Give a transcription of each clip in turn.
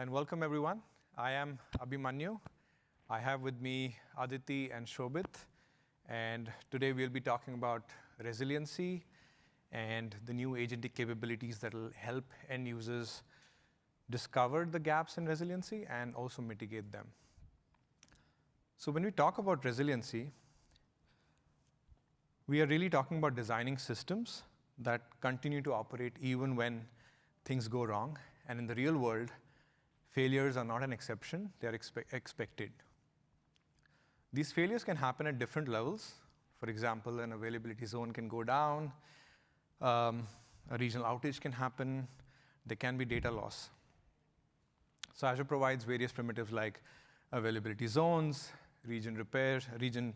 and welcome everyone. I am 𝗦𝗽𝗀𝗀𝗀. I have with me Adity and Shobhit, and today we'll be talking about resiliency and the new agentic capabilities that will help end users discover the gaps in resiliency and also mitigate them. So when we talk about resiliency, we are really talking about designing systems that continue to operate even when things go wrong. And in the real world, failures are not an exception, they are expected. These failures can happen at different levels. For example, an availability zone can go down, a regional outage can happen, there can be data loss. So Azure provides various primitives like availability zones, region repair, region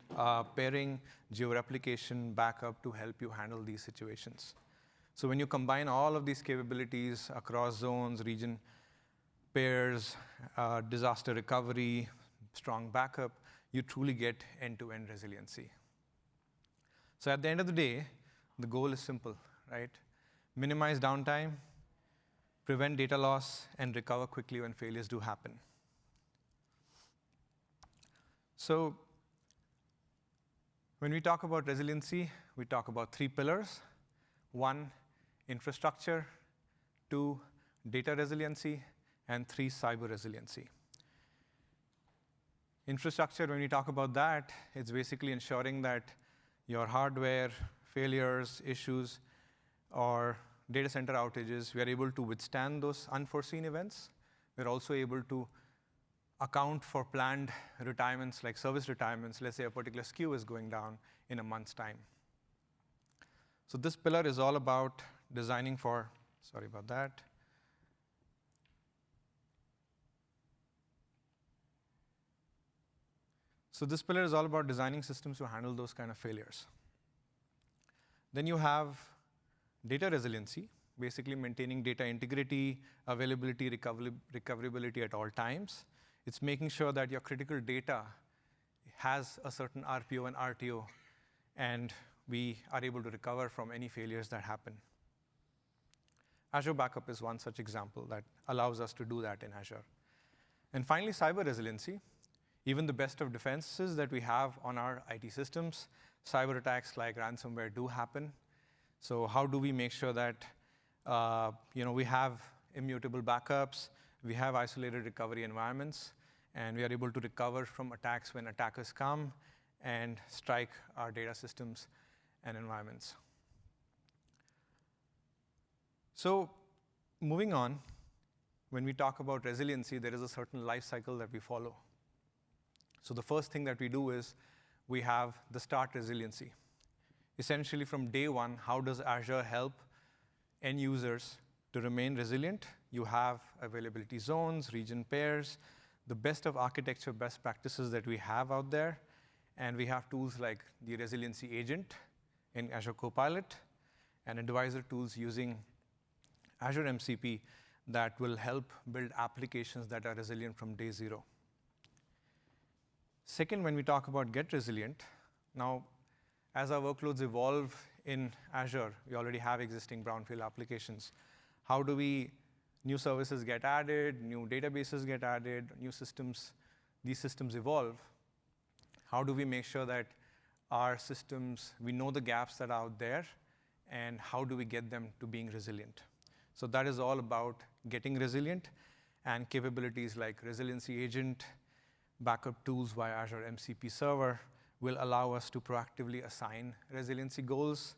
pairing, geo-replication, backup to help you handle these situations. So when you combine all of these capabilities across zones, region pairs, disaster recovery, strong backup, you truly get end-to-end resiliency. So at the end of the day, the goal is simple, right? Minimize downtime, prevent data loss, and recover quickly when failures do happen. So when we talk about resiliency, we talk about three pillars. One, infrastructure. Two, data resiliency. And three, cyber resiliency. Infrastructure, when we talk about that, it's basically ensuring that your hardware, failures, issues, or data center outages, we are able to withstand those unforeseen events. We're also able to account for planned retirements, like service retirements. Let's say a particular SKU is going down in a month's time. So this pillar is all about designing for, sorry about that. So this pillar is all about designing systems to handle those kind of failures. Then you have data resiliency, basically maintaining data integrity, availability, recoverability at all times. It's making sure that your critical data has a certain RPO and RTO, and we are able to recover from any failures that happen. Azure Backup is one such example that allows us to do that in Azure. And finally, cyber resiliency. Even the best of defenses that we have on our IT systems, cyber attacks like ransomware do happen. So how do we make sure that we have immutable backups, we have isolated recovery environments, and we are able to recover from attacks when attackers come and strike our data systems and environments. So moving on, when we talk about resiliency, there is a certain life cycle that we follow. So the first thing that we do is we have the start resiliency. Essentially from day one, how does Azure help end users to remain resilient? You have availability zones, region pairs, the best of architecture best practices that we have out there. And we have tools like the Resiliency Agent in Azure Copilot and advisor tools using Azure MCP that will help build applications that are resilient from day zero. Second, when we talk about get resilient, now, as our workloads evolve in Azure, we already have existing brownfield applications. How do new services get added, new databases get added, new systems, these systems evolve? How do we make sure that our systems, we know the gaps that are out there, and how do we get them to being resilient? So that is all about getting resilient, and capabilities like Resiliency Agent, backup tools via Azure MCP Server will allow us to proactively assign resiliency goals,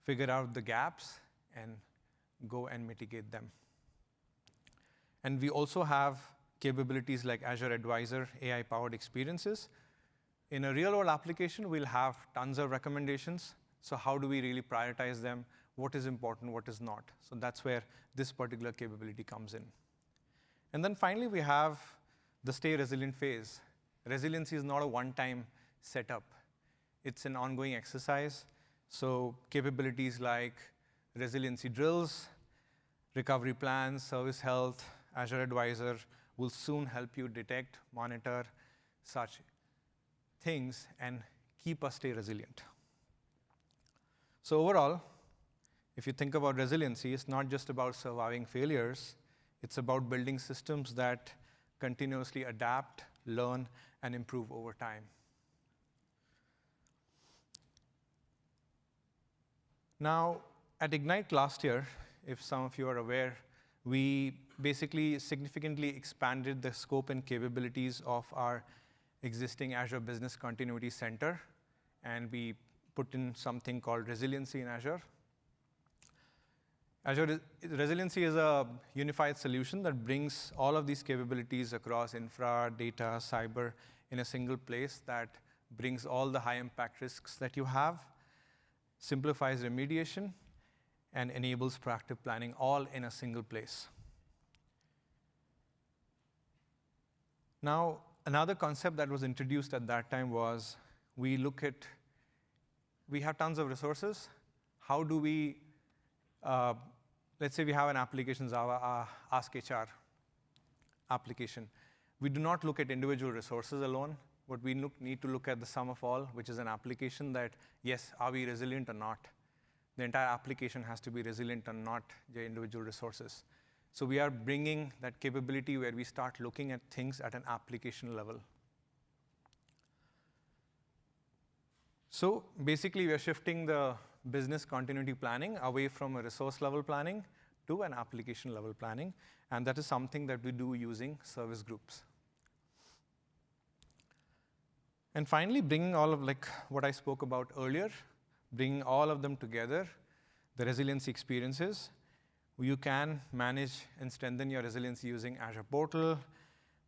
figure out the gaps, and go and mitigate them. And we also have capabilities like Azure Advisor, AI-powered experiences. In a real-world application, we'll have tons of recommendations. So how do we really prioritize them? What is important, what is not? So that's where this particular capability comes in. And then finally, we have the stay resilient phase. Resiliency is not a one-time setup. It's an ongoing exercise. So capabilities like resiliency drills, recovery plans, service health, Azure Advisor will soon help you detect, monitor such things, and keep us stay resilient. So overall, if you think about resiliency, it's not just about surviving failures. It's about building systems that continuously adapt, learn, and improve over time. Now, at Ignite last year, if some of you are aware, we basically significantly expanded the scope and capabilities of our existing Azure Business Continuity Center, and we put in something called Resiliency in Azure. Azure Resiliency is a unified solution that brings all of these capabilities across infra, data, cyber in a single place that brings all the high-impact risks that you have, simplifies remediation, and enables proactive planning all in a single place. Now, another concept that was introduced at that time was we have tons of resources. How do we, let's say we have an application, Ask HR application. We do not look at individual resources alone, but we need to look at the sum of all, which is an application that, yes, are we resilient or not? The entire application has to be resilient and not the individual resources. So we are bringing that capability where we start looking at things at an application level. So basically, we are shifting the business continuity planning away from a resource level planning to an application level planning. And that is something that we do using service groups. And finally, bringing all of what I spoke about earlier, bringing all of them together, the resiliency experiences. You can manage and strengthen your resiliency using Azure Portal,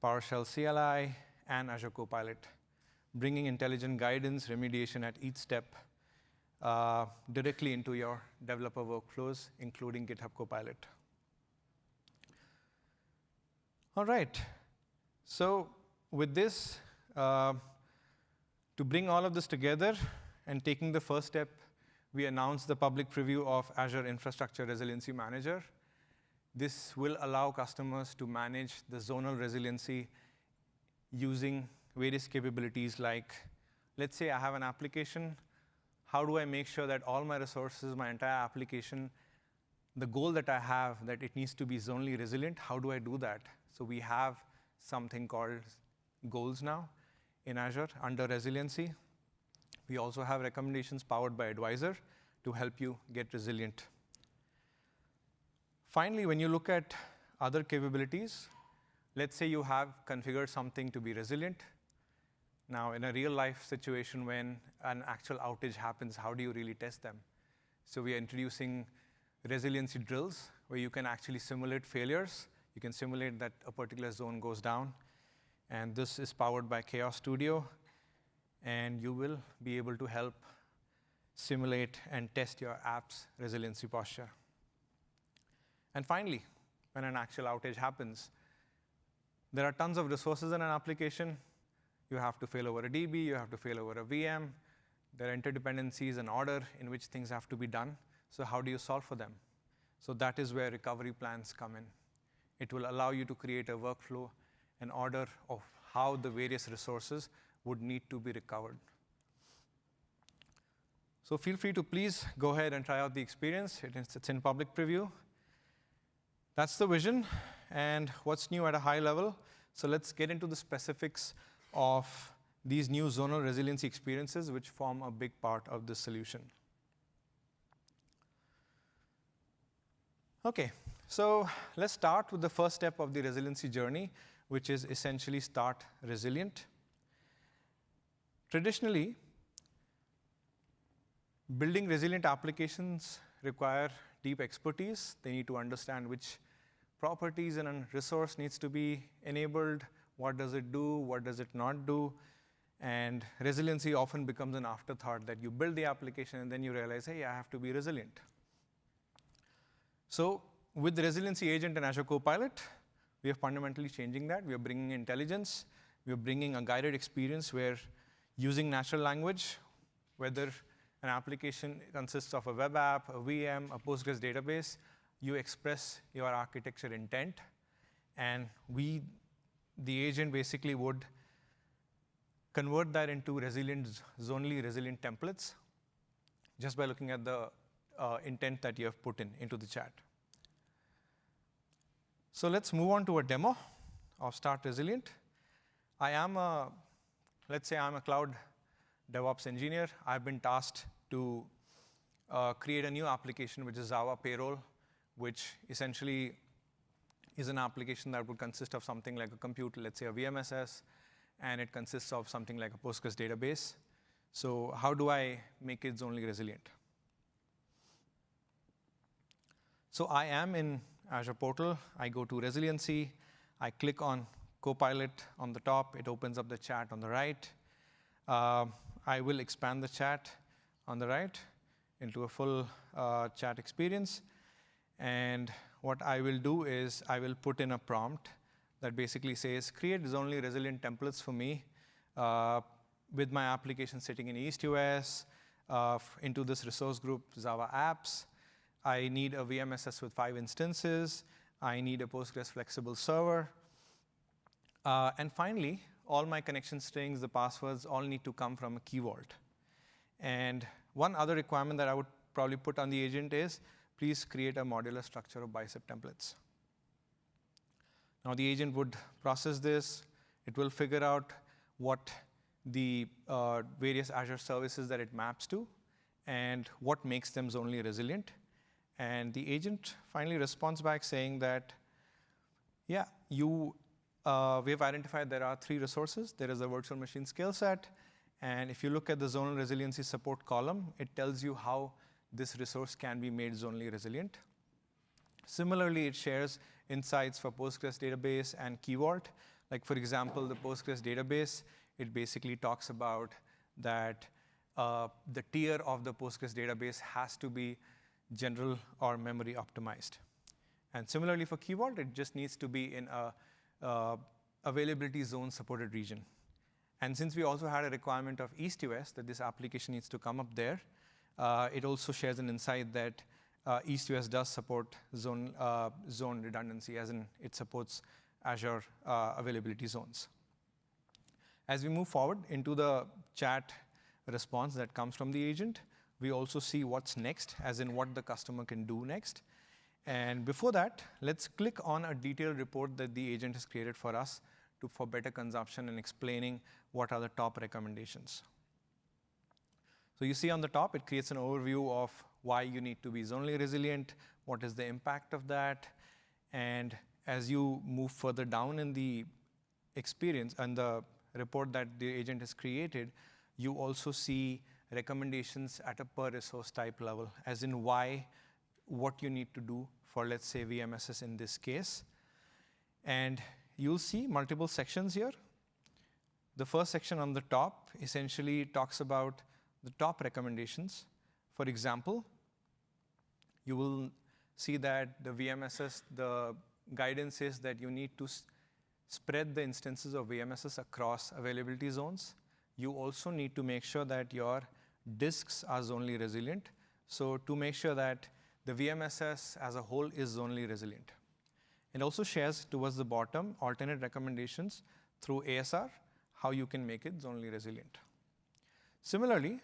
PowerShell CLI, and Azure Copilot, bringing intelligent guidance, remediation at each step directly into your developer workflows, including GitHub Copilot. All right. So with this, to bring all of this together and taking the first step, we announced the public preview of Azure Infrastructure Resiliency Manager. This will allow customers to manage the zonal resiliency using various capabilities like, let's say I have an application. How do I make sure that all my resources, my entire application, the goal that I have, that it needs to be zonally resilient, how do I do that? So we have something called goals now in Azure under resiliency. We also have recommendations powered by Advisor to help you get resilient. Finally, when you look at other capabilities, let's say you have configured something to be resilient. Now, in a real-life situation when an actual outage happens, how do you really test them? So we are introducing resiliency drills where you can actually simulate failures. You can simulate that a particular zone goes down. And this is powered by Chaos Studio. And you will be able to help simulate and test your app's resiliency posture. And finally, when an actual outage happens, there are tons of resources in an application. You have to fail over a DB, you have to fail over a VM. There are interdependencies and order in which things have to be done. So how do you solve for them? So that is where recovery plans come in. It will allow you to create a workflow, an order of how the various resources would need to be recovered. So feel free to please go ahead and try out the experience. It's in public preview. That's the vision and what's new at a high level. So let's get into the specifics of these new zonal resiliency experiences, which form a big part of this solution. OK, so let's start with the first step of the resiliency journey, which is essentially start resilient. Traditionally, building resilient applications require deep expertise. They need to understand which properties in a resource needs to be enabled, what does it do, what does it not do. And resiliency often becomes an afterthought that you build the application and then you realize, hey, I have to be resilient. So with the Resiliency Agent and Azure Copilot, we are fundamentally changing that. We are bringing intelligence. We are bringing a guided experience where using natural language, whether an application consists of a web app, a VM, a Postgres database, you express your architecture intent. And the agent basically would convert that into zonally resilient templates just by looking at the intent that you have put into the chat. So let's move on to a demo of Start Resilient. Let's say I'm a cloud DevOps engineer. I've been tasked to create a new application, which is Java Payroll, which essentially is an application that would consist of something like a compute, let's say a VMSS, and it consists of something like a Postgres database. So how do I make it zonally resilient? So I am in Azure portal. I go to Resiliency. I click on Copilot on the top. It opens up the chat on the right. I will expand the chat on the right into a full chat experience. And what I will do is I will put in a prompt that basically says, create zonally resilient templates for me with my application sitting in EastUS into this resource group, Java Apps. I need a VMSS with 5 instances. I need a Postgres flexible server. And finally, all my connection strings, the passwords, all need to come from a key vault. And one other requirement that I would probably put on the agent is, please create a modular structure of bicep templates. Now the agent would process this. It will figure out what the various Azure services that it maps to and what makes them zonally resilient. And the agent finally responds back saying that, yeah, we have identified there are 3 resources. There is a virtual machine skill set. And if you look at the zonal resiliency support column, it tells you how this resource can be made zonally resilient. Similarly, it shares insights for Postgres database and Key Vault. Like, for example, the Postgres database, it basically talks about that the tier of the Postgres database has to be general or memory optimized. And similarly for Key Vault, it just needs to be in a availability zone supported region. And since we also had a requirement of EastUS that this application needs to come up there, it also shares an insight that EastUS does support zone redundancy, as in it supports Azure availability zones. As we move forward into the chat response that comes from the agent, we also see what's next, as in what the customer can do next. And before that, let's click on a detailed report that the agent has created for us for better consumption and explaining what are the top recommendations. So you see on the top, it creates an overview of why you need to be zonally resilient, what is the impact of that. And as you move further down in the experience and the report that the agent has created, you also see recommendations at a per resource type level, as in what you need to do for, let's say, VMSS in this case. And you'll see multiple sections here. The first section on the top essentially talks about the top recommendations. For example, you will see that the VMSS, the guidance is that you need to spread the instances of VMSS across availability zones. You also need to make sure that your disks are zonally resilient. So to make sure that the VMSS as a whole is zonally resilient. It also shares towards the bottom alternate recommendations through ASR, how you can make it zonally resilient. Similarly,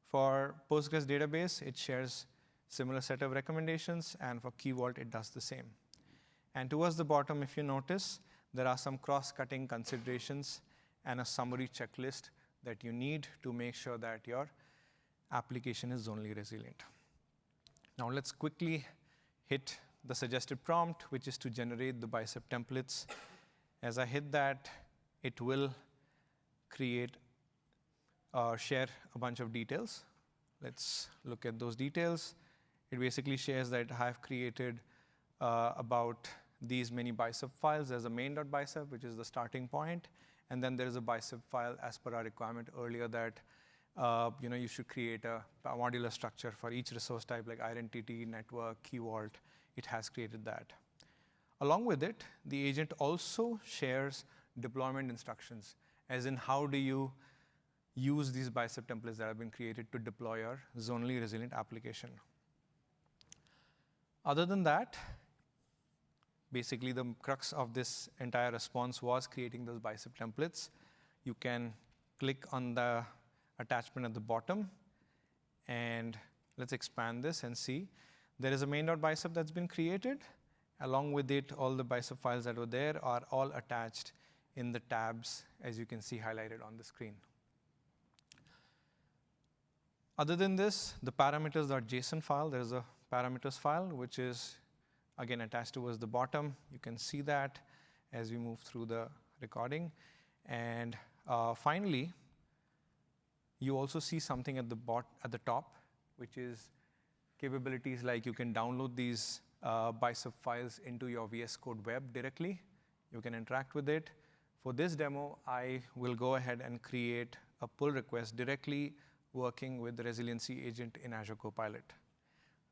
for Postgres database, it shares similar set of recommendations, and for Key Vault, it does the same. And towards the bottom, if you notice, there are some cross-cutting considerations and a summary checklist that you need to make sure that your application is zonally resilient. Now let's quickly hit the suggested prompt, which is to generate the bicep templates. As I hit that, it will share a bunch of details. Let's look at those details. It basically shares that I have created about these many bicep files. There's a main.bicep, which is the starting point. And then there's a bicep file as per our requirement earlier that you should create a modular structure for each resource type, like identity, network, key vault. It has created that. Along with it, the agent also shares deployment instructions, as in how do you use these bicep templates that have been created to deploy your zonally resilient application. Other than that, basically the crux of this entire response was creating those bicep templates. You can click on the attachment at the bottom, and let's expand this and see. There is a main.bicep that's been created, Along with it, all the bicep files that were there are all attached in the tabs, as you can see highlighted on the screen. Other than this, the parameters.json file, there's a parameters file, which is, again, attached towards the bottom. You can see that as we move through the recording. And finally, you also see something at the top, which is capabilities like you can download these bicep files into your VS Code web directly. You can interact with it. For this demo, I will go ahead and create a pull request directly working with the Resiliency agent in Azure Copilot.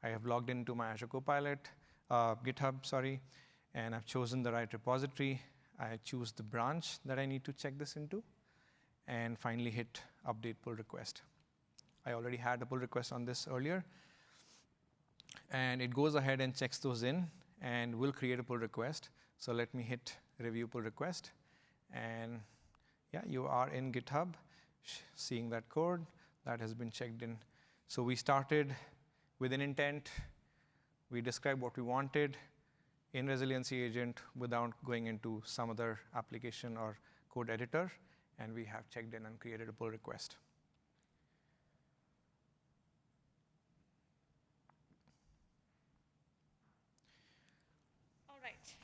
I have logged into my Azure Copilot, GitHub, and I've chosen the right repository. I choose the branch that I need to check this into, and finally hit update pull request. I already had a pull request on this earlier, and it goes ahead and checks those in and will create a pull request. So let me hit review pull request, and yeah, you are in GitHub, seeing that code that has been checked in. So we started with an intent. We described what we wanted in Resiliency agent without going into some other application or code editor, and we have checked in and created a pull request. All right.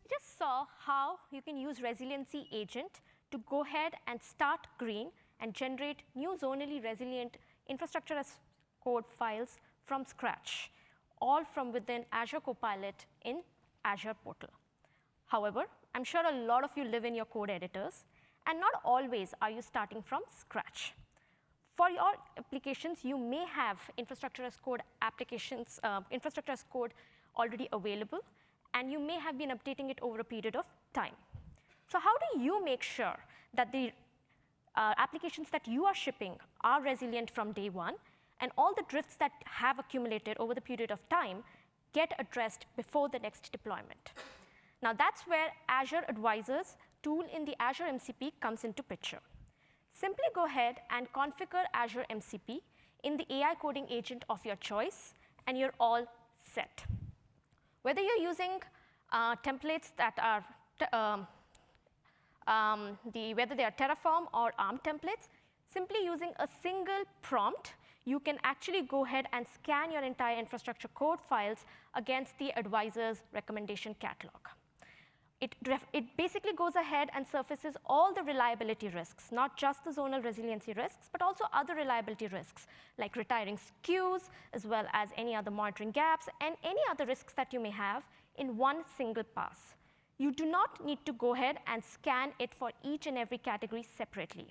We just saw how you can use Resiliency agent to go ahead and start green and generate new zonally resilient infrastructure as code files from scratch, all from within Azure Copilot in Azure portal. However, I'm sure a lot of you live in your code editors, and not always are you starting from scratch. For your applications, you may have infrastructure as code applications, infrastructure as code already available, and you may have been updating it over a period of time. So how do you make sure that the applications that you are shipping are resilient from day one, and all the drifts that have accumulated over the period of time get addressed before the next deployment? Now that's where Azure Advisors tool in the Azure MCP comes into picture. Simply go ahead and configure Azure MCP in the AI coding agent of your choice, and you're all set. Whether you're using templates that are whether they are Terraform or ARM templates, simply using a single prompt, you can actually go ahead and scan your entire infrastructure code files against the advisor's recommendation catalog. It basically goes ahead and surfaces all the reliability risks, not just the zonal resiliency risks, but also other reliability risks, like retiring SKUs, as well as any other monitoring gaps, and any other risks that you may have in one single pass. You do not need to go ahead and scan it for each and every category separately.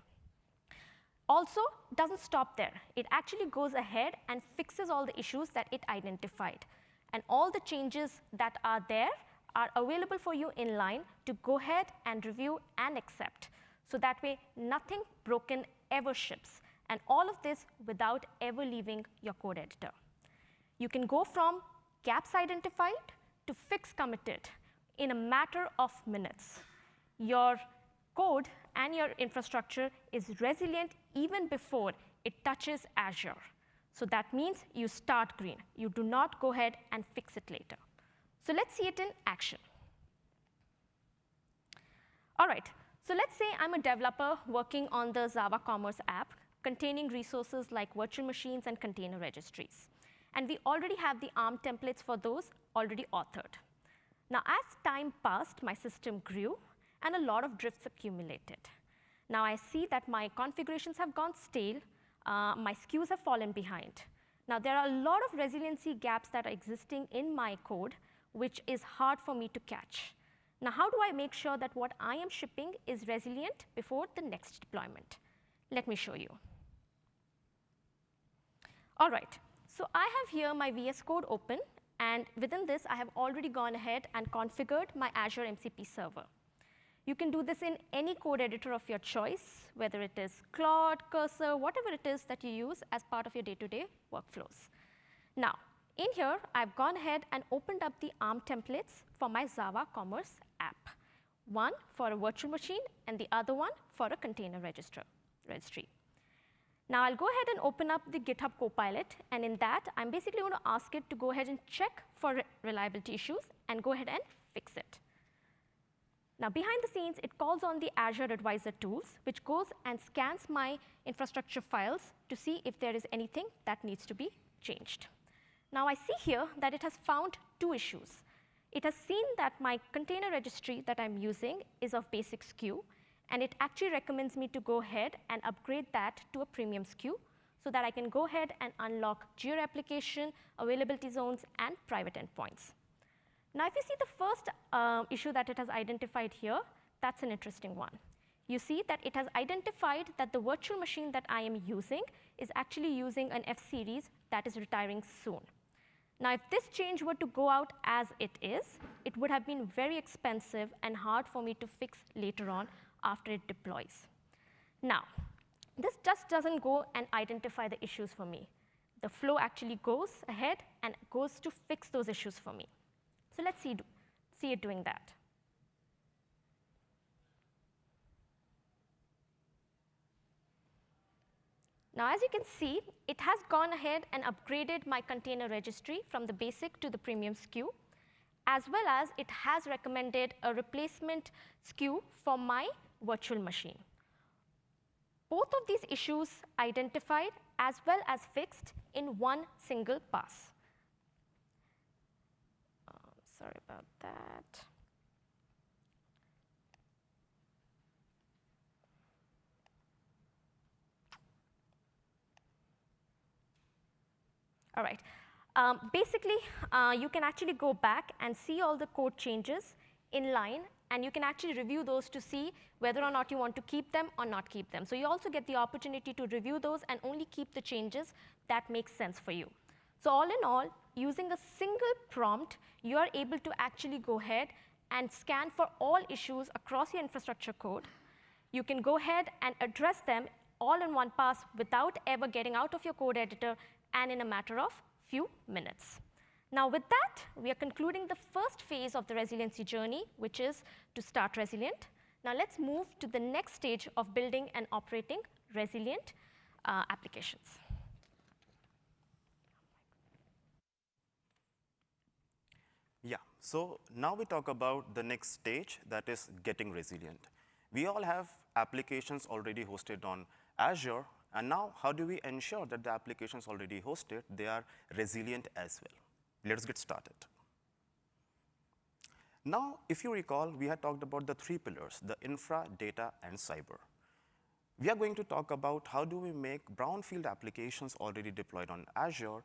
Also, doesn't stop there. It actually goes ahead and fixes all the issues that it identified. And all the changes that are there are available for you in line to go ahead and review and accept. So that way, nothing broken ever ships. And all of this without ever leaving your code editor. You can go from gaps identified to fix committed in a matter of minutes. Your code and your infrastructure is resilient even before it touches Azure. So that means you start green. You do not go ahead and fix it later. So let's see it in action. All right, so let's say I'm a developer working on the Java Commerce app containing resources like virtual machines and container registries. And we already have the ARM templates for those already authored. Now, as time passed, my system grew, and a lot of drifts accumulated. Now, I see that my configurations have gone stale. My SKUs have fallen behind. Now, there are a lot of resiliency gaps that are existing in my code, which is hard for me to catch. Now, how do I make sure that what I am shipping is resilient before the next deployment? Let me show you. All right, so I have here my VS Code open, and within this, I have already gone ahead and configured my Azure MCP server. You can do this in any code editor of your choice, whether it is Claude, Cursor, whatever it is that you use as part of your day-to-day workflows. Now, in here, I've gone ahead and opened up the ARM templates for my Java Commerce app. One for a virtual machine, and the other one for a container registry. Now I'll go ahead and open up the GitHub Copilot, and in that, I'm basically going to ask it to go ahead and check for reliability issues and go ahead and fix it. Now behind the scenes, it calls on the Azure Advisor tools, which goes and scans my infrastructure files to see if there is anything that needs to be changed. Now I see here that it has found 2 issues. It has seen that my container registry that I'm using is of basic SKU, and it actually recommends me to go ahead and upgrade that to a premium SKU so that I can go ahead and unlock geo-replication, availability zones, and private endpoints. Now, if you see the first issue that it has identified here, that's an interesting one. You see that it has identified that the virtual machine that I am using is actually using an F series that is retiring soon. Now, if this change were to go out as it is, it would have been very expensive and hard for me to fix later on after it deploys. Now, this just doesn't go and identify the issues for me. The flow actually goes ahead and goes to fix those issues for me. So let's see it doing that. Now, as you can see, it has gone ahead and upgraded my container registry from the basic to the premium SKU, as well as it has recommended a replacement SKU for my virtual machine. Both of these issues identified as well as fixed in one single pass. Sorry about that. All right. Basically, you can actually go back and see all the code changes in line, and you can actually review those to see whether or not you want to keep them or not keep them. So you also get the opportunity to review those and only keep the changes that make sense for you. So all in all, using a single prompt, you are able to actually go ahead and scan for all issues across your infrastructure code. You can go ahead and address them all in one pass without ever getting out of your code editor and in a matter of few minutes. Now with that, we are concluding the first phase of the resiliency journey, which is to start resilient. Now let's move to the next stage of building and operating resilient applications. Yeah, so now we talk about the next stage, that is getting resilient. We all have applications already hosted on Azure, and now how do we ensure that the applications already hosted, they are resilient as well? Let's get started. Now, if you recall, we had talked about the 3 pillars, the infra, data, and cyber. We are going to talk about how do we make brownfield applications already deployed on Azure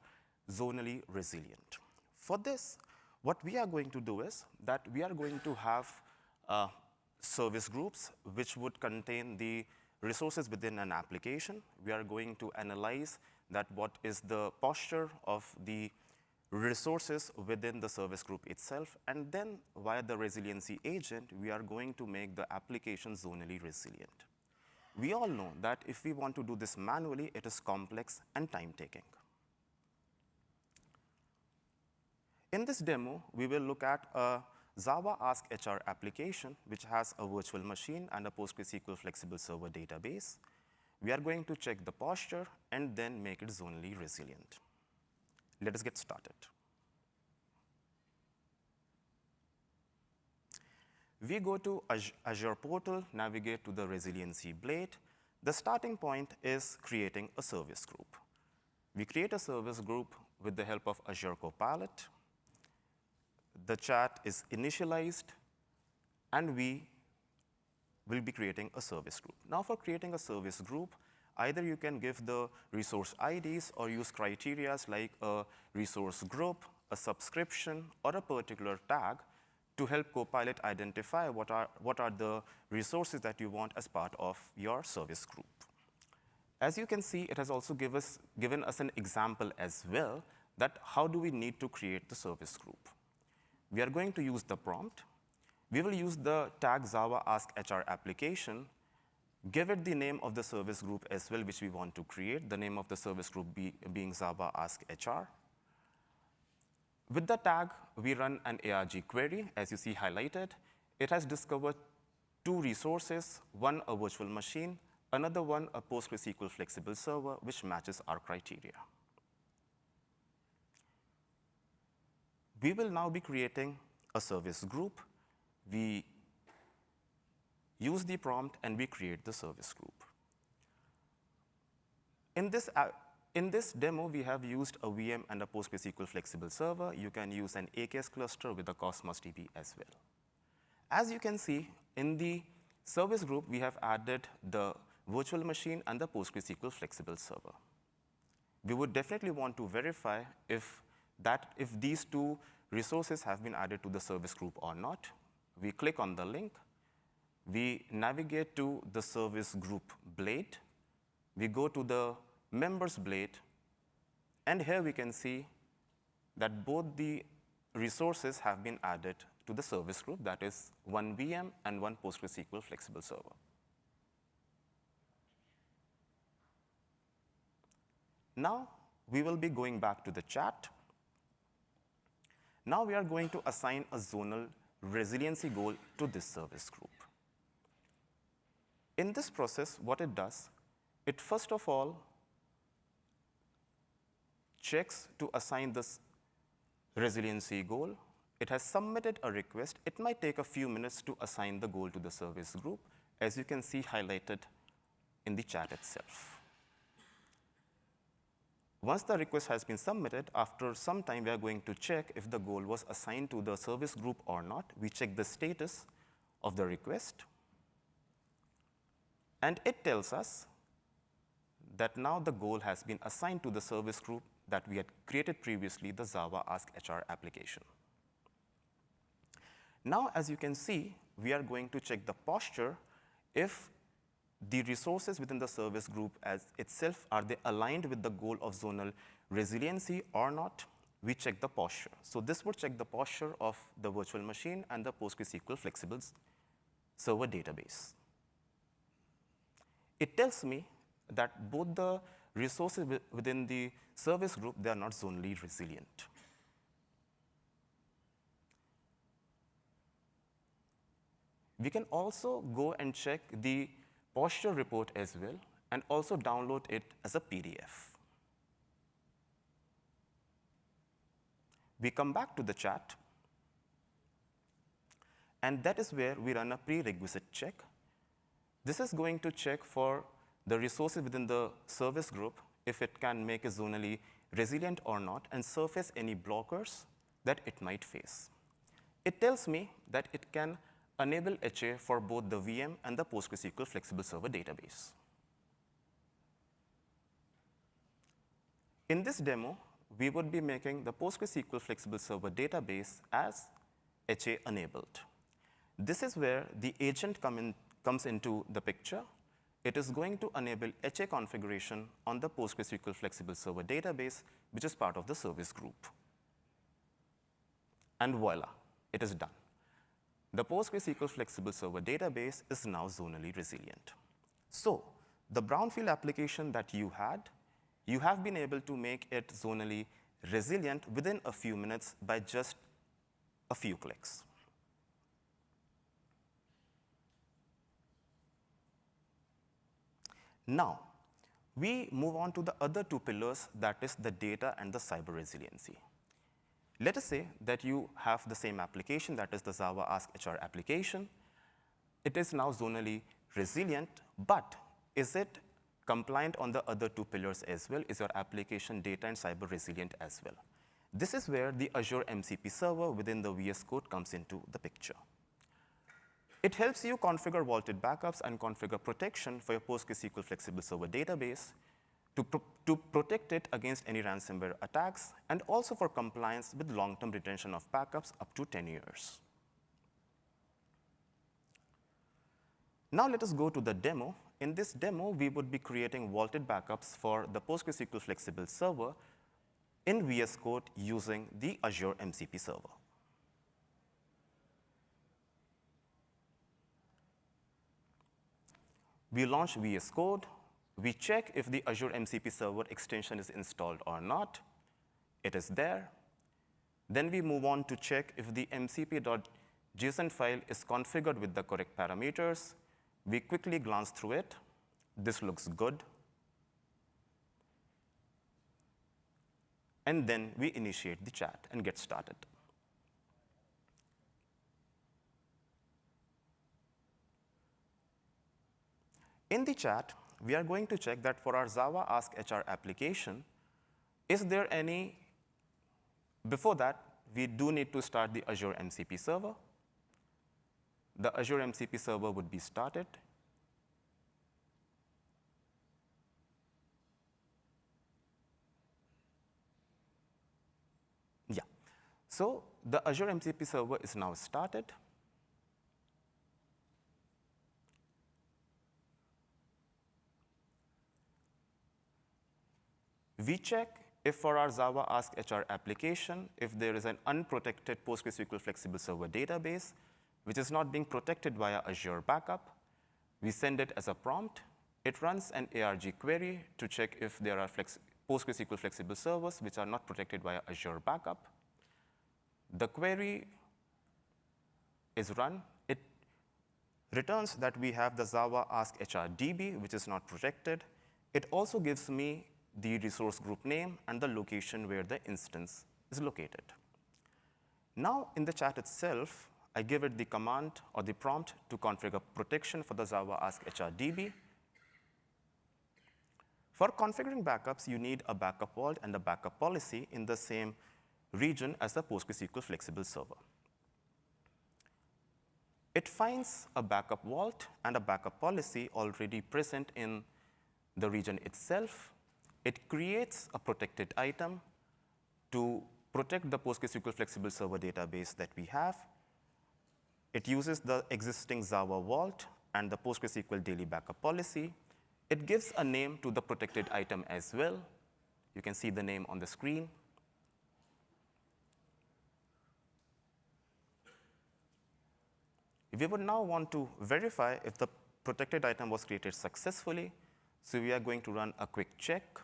zonally resilient. For this, what we are going to do is that we are going to have service groups which would contain the resources within an application. We are going to analyze that what is the posture of the resources within the service group itself, and then via the resiliency agent, we are going to make the application zonally resilient. We all know that if we want to do this manually, it is complex and time-taking. In this demo, we will look at a Java Ask HR application, which has a virtual machine and a PostgreSQL flexible server database. We are going to check the posture and then make it zonally resilient. Let us get started. We go to Azure portal, navigate to the resiliency blade. The starting point is creating a service group. We create a service group with the help of Azure Copilot. The chat is initialized, and we will be creating a service group. Now, for creating a service group, either you can give the resource IDs or use criteria like a resource group, a subscription, or a particular tag to help Copilot identify what are the resources that you want as part of your service group. As you can see, it has also given us an example as well that how do we need to create the service group. We are going to use the prompt. We will use the tag Java Ask HR application, give it the name of the service group as well, which we want to create, the name of the service group being Java Ask HR. With the tag, we run an ARG query, as you see highlighted. It has discovered 2 resources, one a virtual machine, Another one, a PostgreSQL flexible server, which matches our criteria. We will now be creating a service group. We use the prompt, and we create the service group. In this demo, we have used a VM and a PostgreSQL flexible server. You can use an AKS cluster with a Cosmos DB as well. As you can see, in the service group, we have added the virtual machine and the PostgreSQL flexible server. We would definitely want to verify if these two resources have been added to the service group or not. We click on the link. We navigate to the service group blade. We go to the members blade. And here we can see that both the resources have been added to the service group, that is one VM and one PostgreSQL flexible server. Now, we will be going back to the chat. Now we are going to assign a zonal resiliency goal to this service group. In this process, what it does, it first of all checks to assign this resiliency goal. It has submitted a request. It might take a few minutes to assign the goal to the service group, as you can see highlighted in the chat itself. Once the request has been submitted, after some time, we are going to check if the goal was assigned to the service group or not. We check the status of the request. And it tells us that now the goal has been assigned to the service group that we had created previously, the Java Ask HR application. Now, as you can see, we are going to check the posture if the resources within the service group as itself, are they aligned with the goal of zonal resiliency or not? We check the posture. So this would check the posture of the virtual machine and the PostgreSQL flexible server database. It tells me that both the resources within the service group, they are not zonally resilient. We can also go and check the posture report as well, and also download it as a PDF. We come back to the chat, and that is where we run a prerequisite check. This is going to check for the resources within the service group, if it can make it zonally resilient or not, and surface any blockers that it might face. It tells me that it can enable HA for both the VM and the PostgreSQL flexible server database. In this demo, we would be making the PostgreSQL flexible server database as HA enabled. This is where the agent comes into the picture. It is going to enable HA configuration on the PostgreSQL flexible server database, which is part of the service group. And voila, it is done. The PostgreSQL flexible server database is now zonally resilient. So the brownfield application that you have been able to make it zonally resilient within a few minutes by just a few clicks. Now, we move on to the other two pillars, that is the data and the cyber resiliency. Let us say that you have the same application, that is the Java Ask HR application. It is now zonally resilient, but is it compliant on the other two pillars as well? Is your application data and cyber resilient as well? This is where the Azure MCP server within the VS Code comes into the picture. It helps you configure vaulted backups and configure protection for your PostgreSQL flexible server database to protect it against any ransomware attacks, and also for compliance with long-term retention of backups up to 10 years. Now let us go to the demo. In this demo, we would be creating vaulted backups for the PostgreSQL flexible server in VS Code using the Azure MCP server. We launch VS Code. We check if the Azure MCP server extension is installed or not. It is there. Then we move on to check if the mcp.json file is configured with the correct parameters. We quickly glance through it. this looks good. And then we initiate the chat and get started. In the chat, we are going to check that for our Java Ask HR application, is there any, before that, we do need to start the Azure MCP server. The Azure MCP server would be started. Yeah. So the Azure MCP server is now started. We check if for our Java Ask HR application, if there is an unprotected PostgreSQL flexible server database, which is not being protected via Azure Backup, we send it as a prompt. It runs an ARG query to check if there are PostgreSQL flexible servers which are not protected via Azure Backup. The query is run. It returns that we have the Java Ask HR DB, which is not protected. It also gives me the resource group name and the location where the instance is located. Now, in the chat itself, I give it the command or the prompt to configure protection for the Java Ask HR DB. For configuring backups, you need a backup vault and a backup policy in the same region as the PostgreSQL flexible server. It finds a backup vault and a backup policy already present in the region itself. It creates a protected item to protect the PostgreSQL flexible server database that we have. It uses the existing Java vault and the PostgreSQL daily backup policy. It gives a name to the protected item as well. You can see the name on the screen. We would now want to verify if the protected item was created successfully. So we are going to run a quick check.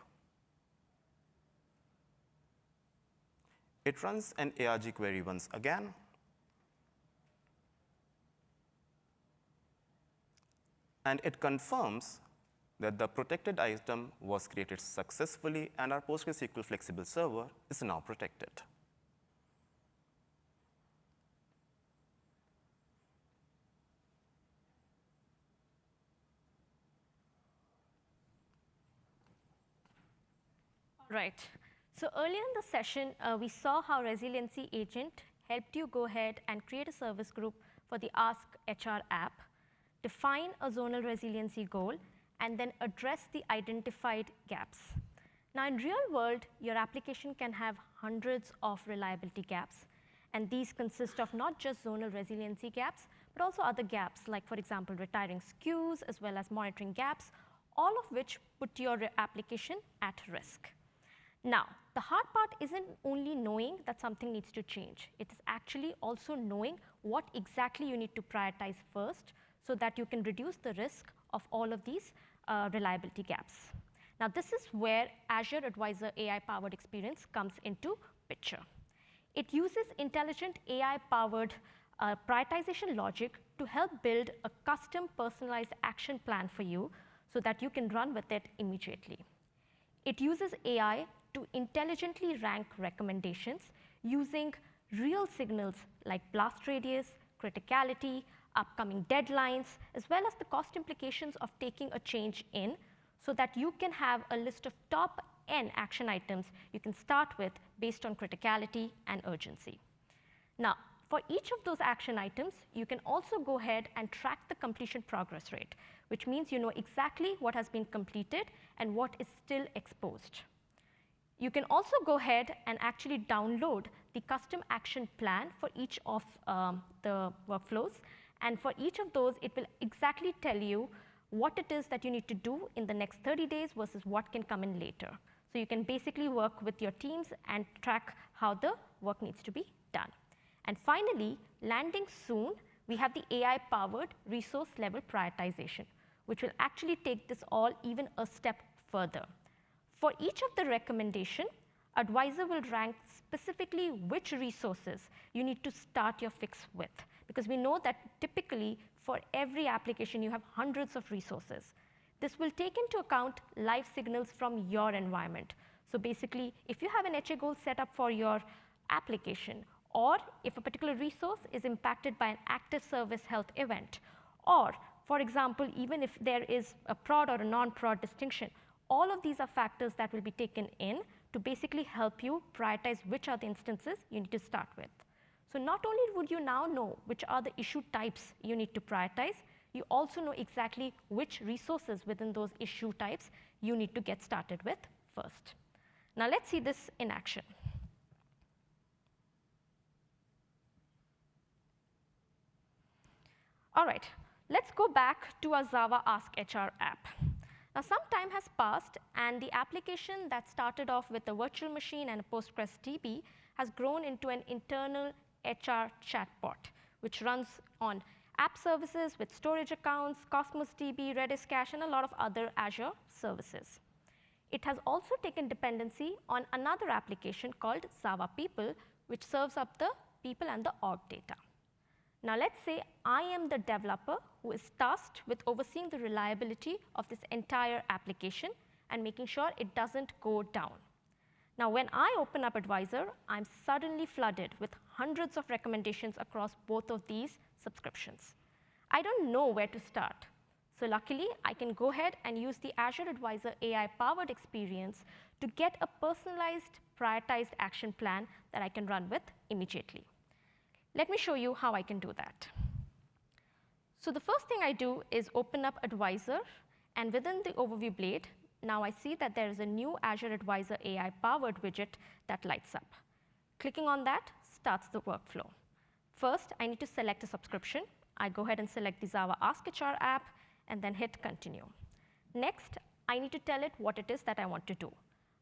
It runs an ARG query once again. And it confirms that the protected item was created successfully and our PostgreSQL flexible server is now protected. Right. So earlier in the session, we saw how Resiliency Agent helped you go ahead and create a service group for the Ask HR app, define a zonal resiliency goal, and then address the identified gaps. Now, in real world, your application can have hundreds of reliability gaps. And these consist of not just zonal resiliency gaps, but also other gaps, like, for example, retiring SKUs, as well as monitoring gaps, all of which put your application at risk. Now, the hard part isn't only knowing that something needs to change. It is actually also knowing what exactly you need to prioritize first so that you can reduce the risk of all of these reliability gaps. Now, this is where Azure Advisor AI-powered experience comes into picture. It uses intelligent AI-powered prioritization logic to help build a custom personalized action plan for you so that you can run with it immediately. It uses AI to intelligently rank recommendations using real signals like blast radius, criticality, upcoming deadlines, as well as the cost implications of taking a change in, so that you can have a list of top N action items you can start with based on criticality and urgency. Now, for each of those action items, you can also go ahead and track the completion progress rate, which means you know exactly what has been completed and what is still exposed. You can also go ahead and actually download the custom action plan for each of the workflows. And for each of those, it will exactly tell you what it is that you need to do in the next 30 days versus what can come in later. So you can basically work with your teams and track how the work needs to be done. And finally, landing soon, we have the AI-powered resource level prioritization, which will actually take this all even a step further. For each of the recommendation, Advisor will rank specifically which resources you need to start your fix with, because we know that typically for every application you have hundreds of resources. This will take into account live signals from your environment. So basically, if you have an HA goal set up for your application, or if a particular resource is impacted by an active service health event, or for example, even if there is a prod or a non-prod distinction, all of these are factors that will be taken in to basically help you prioritize which are the instances you need to start with. So not only would you now know which are the issue types you need to prioritize, you also know exactly which resources within those issue types you need to get started with first. Now let's see this in action. All right, let's go back to our Java Ask HR app. Now some time has passed, and the application that started off with a virtual machine and a Postgres DB has grown into an internal HR chatbot, which runs on app services with storage accounts, Cosmos DB, Redis Cache, and a lot of other Azure services. It has also taken dependency on another application called Java People, which serves up the people and the org data. Now let's say I am the developer who is tasked with overseeing the reliability of this entire application and making sure it doesn't go down. Now when I open up Advisor, I'm suddenly flooded with hundreds of recommendations across both of these subscriptions. I don't know where to start. So luckily, I can go ahead and use the Azure Advisor AI-powered experience to get a personalized, prioritized action plan that I can run with immediately. Let me show you how I can do that. So the first thing I do is open up Advisor, and within the overview blade, now I see that there is a new Azure Advisor AI-powered widget that lights up. Clicking on that starts the workflow. First, I need to select a subscription. I go ahead and select the Java Ask HR app, and then hit Continue. Next, I need to tell it what it is that I want to do.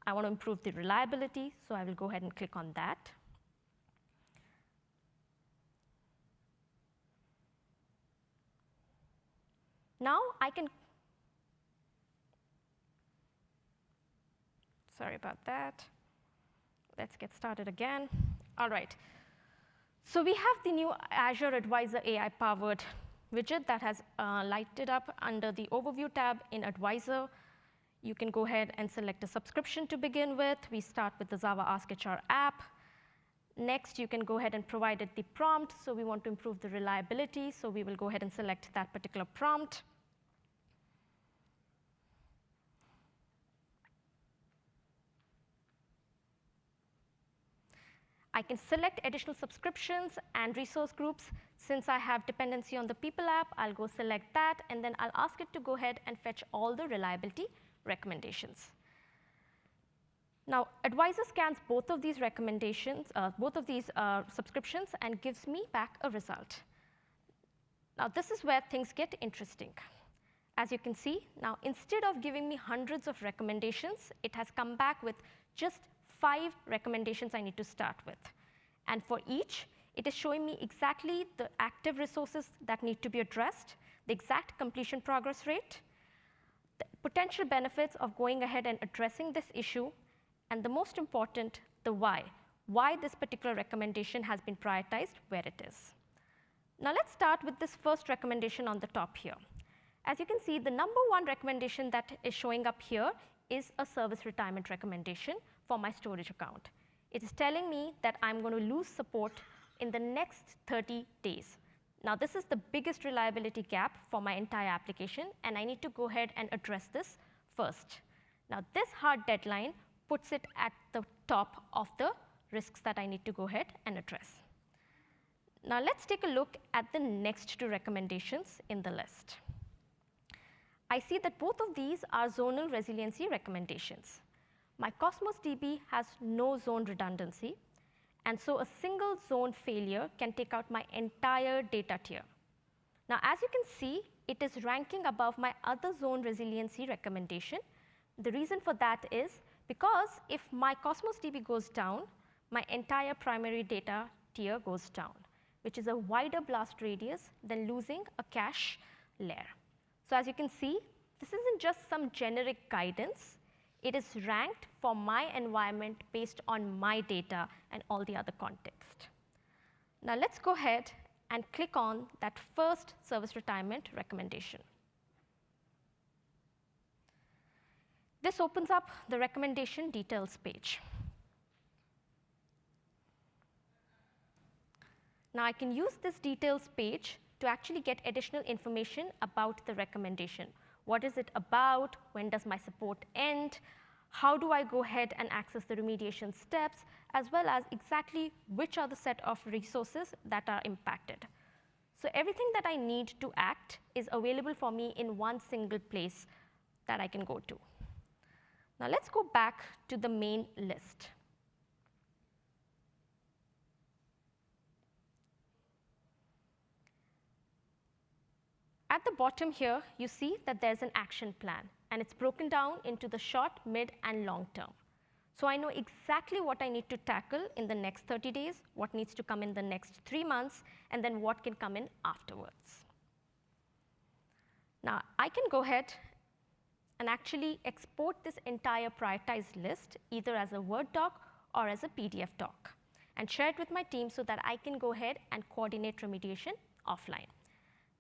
I want to improve the reliability, so I will go ahead and click on that. Now I can, sorry about that. Let's get started again. All right. So we have the new Azure Advisor AI-powered widget that has lighted up under the Overview tab in Advisor. You can go ahead and select a subscription to begin with. We start with the Java Ask HR app. Next, you can go ahead and provide it the prompt. So we want to improve the reliability, so we will go ahead and select that particular prompt. I can select additional subscriptions and resource groups. Since I have dependency on the People app, I'll go select that, and then I'll ask it to go ahead and fetch all the reliability recommendations. Now, Advisor scans both of these recommendations, subscriptions, and gives me back a result. Now, this is where things get interesting. As you can see, now instead of giving me hundreds of recommendations, it has come back with just 5 recommendations I need to start with. And for each, it is showing me exactly the active resources that need to be addressed, the exact completion progress rate, the potential benefits of going ahead and addressing this issue, and the most important, the why this particular recommendation has been prioritized where it is. Now let's start with this first recommendation on the top here. As you can see, the #1 recommendation that is showing up here is a service retirement recommendation for my storage account. It is telling me that I'm going to lose support in the next 30 days. Now, this is the biggest reliability gap for my entire application, and I need to go ahead and address this first. Now, this hard deadline puts it at the top of the risks that I need to go ahead and address. Now, let's take a look at the next 2 recommendations in the list. I see that both of these are zonal resiliency recommendations. My Cosmos DB has no zone redundancy, and so a single zone failure can take out my entire data tier. Now, as you can see, it is ranking above my other zone resiliency recommendation. The reason for that is because if my Cosmos DB goes down, my entire primary data tier goes down, which is a wider blast radius than losing a cache layer. So as you can see, this isn't just some generic guidance. It is ranked for my environment based on my data and all the other context. Now let's go ahead and click on that first service retirement recommendation. This opens up the recommendation details page. Now I can use this details page to actually get additional information about the recommendation. What is it about? When does my support end? How do I go ahead and access the remediation steps, as well as exactly which are the set of resources that are impacted. So everything that I need to act is available for me in one single place that I can go to. Now let's go back to the main list. At the bottom here, you see that there's an action plan, and it's broken down into the short, mid, and long term. So I know exactly what I need to tackle in the next 30 days, what needs to come in the next 3 months, and then what can come in afterwards. Now, I can go ahead and actually export this entire prioritized list either as a Word doc or as a PDF doc, and share it with my team so that I can go ahead and coordinate remediation offline.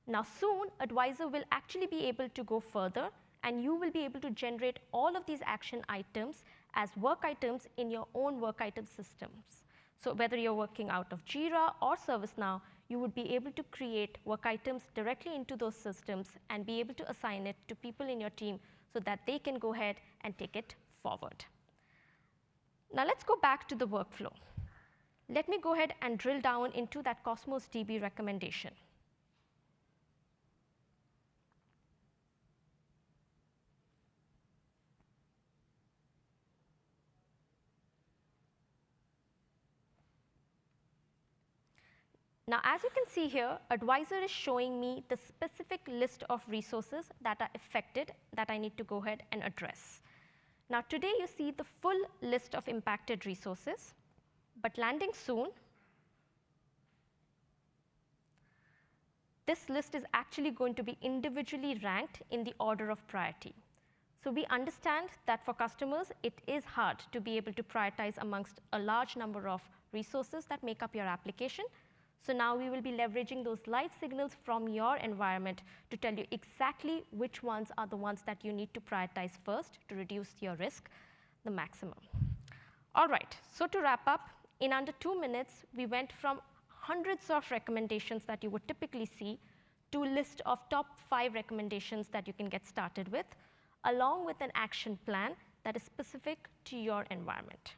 Now soon, Advisor will actually be able to go further, and you will be able to generate all of these action items as work items in your own work item systems. So whether you're working out of Jira or ServiceNow, you would be able to create work items directly into those systems and be able to assign it to people in your team so that they can go ahead and take it forward. Now let's go back to the workflow. Let me go ahead and drill down into that Cosmos DB recommendation. Now, as you can see here, Advisor is showing me the specific list of resources that are affected that I need to go ahead and address. Now, today you see the full list of impacted resources, but landing soon, this list is actually going to be individually ranked in the order of priority. So we understand that for customers, it is hard to be able to prioritize amongst a large number of resources that make up your application. So now we will be leveraging those live signals from your environment to tell you exactly which ones are the ones that you need to prioritize first to reduce your risk the maximum. All right, so to wrap up, in under 2 minutes, we went from hundreds of recommendations that you would typically see to a list of top 5 recommendations that you can get started with, along with an action plan that is specific to your environment.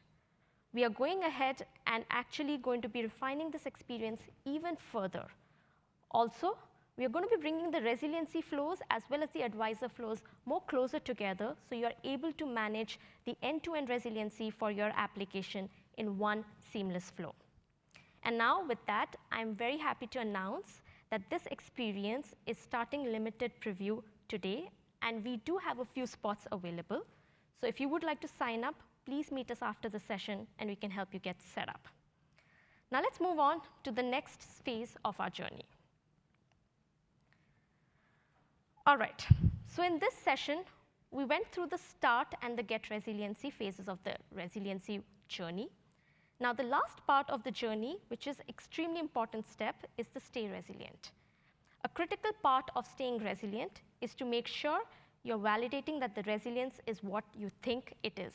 We are going ahead and actually going to be refining this experience even further. Also, we are going to be bringing the resiliency flows as well as the advisor flows more closer together so you are able to manage the end-to-end resiliency for your application in one seamless flow. And now with that, I'm very happy to announce that this experience is starting limited preview today, and we do have a few spots available. So if you would like to sign up, please meet us after the session, and we can help you get set up. Now let's move on to the next phase of our journey. All right, so in this session, we went through the start and the get resiliency phases of the resiliency journey. Now the last part of the journey, which is extremely important step, is the stay resilient. A critical part of staying resilient is to make sure you're validating that the resilience is what you think it is.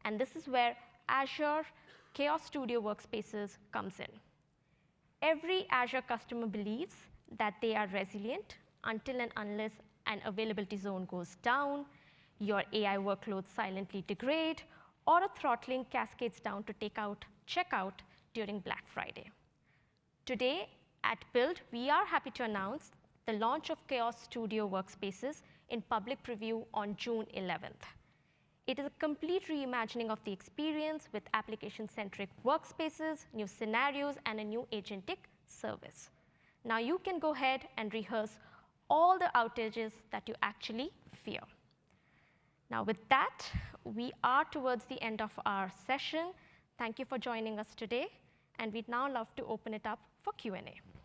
And this is where Azure Chaos Studio Workspaces comes in. Every Azure customer believes that they are resilient until and unless an availability zone goes down, your AI workloads silently degrade, or a throttling cascades down to take out checkout during Black Friday. Today at Build, we are happy to announce the launch of Chaos Studio Workspaces in public preview on June 11th. It is a complete reimagining of the experience with application-centric workspaces, new scenarios, and a new agentic service. Now you can go ahead and rehearse all the outages that you actually fear. Now with that, we are towards the end of our session. Thank you for joining us today, and we'd now love to open it up for Q&A.